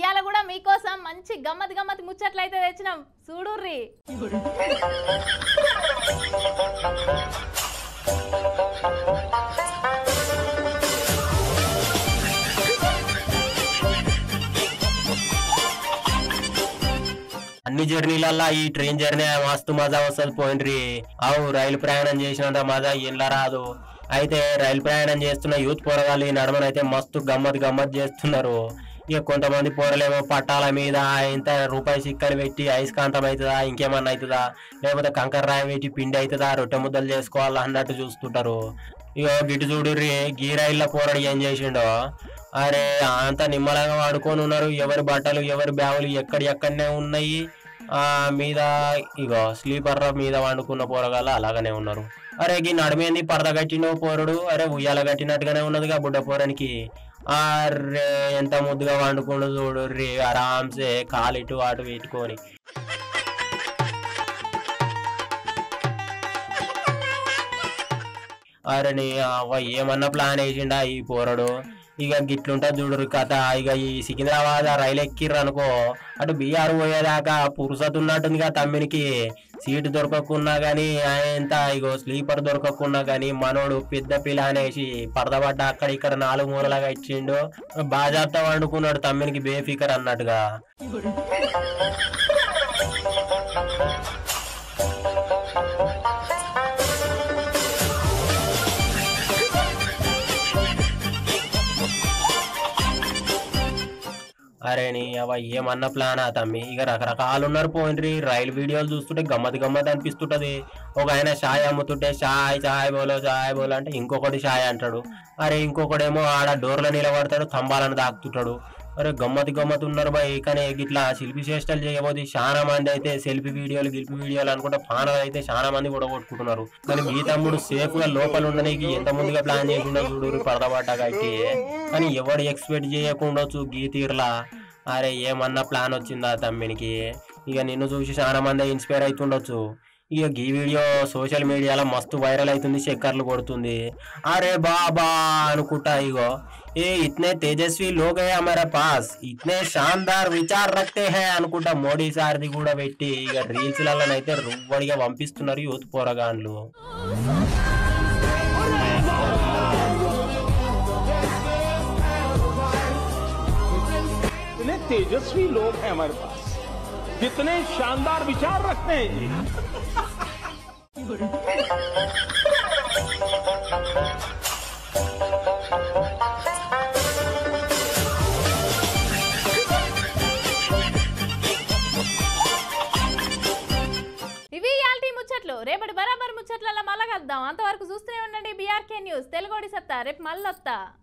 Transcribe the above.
ఇయాల కూడా మీకోసం మంచి గమ్మత్ గమ్మత్ ముచ్చట్లయితే తెచ్చినాం చూడుర్రి. అన్ని జర్నీలల్లా ఈ ట్రైన్ జర్నీ మస్తు మజా వస్తుంది పోయిండ్రి. అవు రైలు ప్రయాణం చేసినంత మజా ఇలా రాదు. అయితే రైలు ప్రయాణం చేస్తున్న యూత్ పోరగాళ్ళు ఈ నడమనైతే మస్తు గమ్మత్ చేస్తున్నారు. ఇక కొంతమంది పోరలేమో పట్టాల మీద ఇంత రూపాయి సిక్కలు పెట్టి అయస్కాంతం అవుతుందా, ఇంకేమన్నా అవుతుందా, లేకపోతే కంకర రాయి పెట్టి పిండి అవుతుందా, రొట్టె ముద్దలు చేసుకోవాలా అన్నట్టు చూస్తుంటారు. ఇక గిట్టు చూడుర్రి గీ రైల్లో పోరాడు ఏం చేసిండో. అరే అంత నిమ్మలంగా వాడుకొని ఉన్నారు. ఎవరి బట్టలు ఎవరి బ్యాగులు ఎక్కడనే ఉన్నాయి. మీద ఇగో స్లీపర్ మీద వండుకున్న పోరగాళ్ళు అలాగనే ఉన్నారు. అరే గీ నడిమేంది పరద కట్టిన పోరడు, అరే ఉయ్యాల కట్టినట్టుగానే ఉన్నదిగా బుడ్డ పోరానికి. అరే ఎంత ముద్దుగా వండుకుంటూ చూడు రే ఆరాంసే కాలు ఇటు అటు పెట్టుకొని. అరే నీ ఏమన్నా ప్లాన్ వేసిండా ఈ పోరడు. ఇక గిట్లుంటా చూడరు కథ. ఇక ఈ సికింద్రాబాద్ రైలు ఎక్కిర్రు అనుకో, అటు బీఆర్ పోయేదాకా పురుసత్ ఉన్నట్టుందిగా తమ్మినికి. సీటు దొరకకున్నా గానీ ఎంత ఇగో స్లీపర్ దొరకకున్నా గానీ మనోడు పెద్ద పిల్ల అనేసి పడదబడ్డ అక్కడ ఇక్కడ 4 మూలలాగా ఇచ్చిండు. బాజాప్తా వండుకున్నాడు తమ్మినికి బేఫికర్ అన్నట్టుగా. అరే నీ అవ ఏమన్నా ప్లానా తమ్మి. ఇక రకరకాలు ఉన్నారు పోయిండ్రి. రైలు వీడియోలు చూస్తుంటే గమ్మత్ అనిపిస్తుంటది. ఒక ఆయన చాయ్ అమ్ముతుంటే చాయ్ బోలో అంటే ఇంకొకటి చాయ్ అంటాడు. అరే ఇంకొకడేమో ఆడ డోర్లో నిలబడతాడు, స్తంభాలను దాక్కుతుంటాడు. అరే గమ్మత్ ఉన్నారు బాయ్. కానీ ఇట్లా శిల్పి చేష్టలు చేయబోది చాలా మంది అయితే సెల్ఫీ వీడియోలు గిల్పి వీడియోలు అనుకుంటే పానలు అయితే చాలా మంది కూడా కొట్టుకుంటున్నారు. కానీ మీ తమ్ముడు సేఫ్ గా లోపల ఉండడానికి ఎంత ముందుగా ప్లాన్ చేసిండో చూడు పడదబడ్డా కట్టి. కానీ ఎవడు ఎక్స్పెక్ట్ చేయకుండొచ్చు గీ తీర్లా. అరే ఏమన్నా ప్లాన్ వచ్చిందా తమ్మినికి. ఇక నిన్ను చూసి చాలా మంది ఇన్స్పైర్ అవుతుండొచ్చు. ఇక ఈ వీడియో సోషల్ మీడియాలో మస్తు వైరల్ అవుతుంది, చక్కర్లు కొడుతుంది. అరే బాబా అనుకుంటా ఇగో ఏ ఇతనే తేజస్వి లోగ్ హై హమారే పాస్, ఇతనే షాన్దార్ విచార్ రఖతే హై అనుకుంటా మోడీ సార్ది కూడా పెట్టి ఇక రీల్స్ లలోనైతే రువ్వడిగా పంపిస్తున్నారు యూత్ పోరగాన్లు. तेजस्वी लोग हैं हमारे पास, कितने शानदार विचार रखते हैं जी. ఇవి ఇయాల్టి ముచ్చట్లు. రేపటి బరాబర్ ముచ్చట్లలో మళ్ళా కలుద్దాం. అంతవరకు చూస్తూనే ఉండండి బీఆర్కే న్యూస్ తెలుగోడి సత్తా. రేపు మళ్ళొత్తా.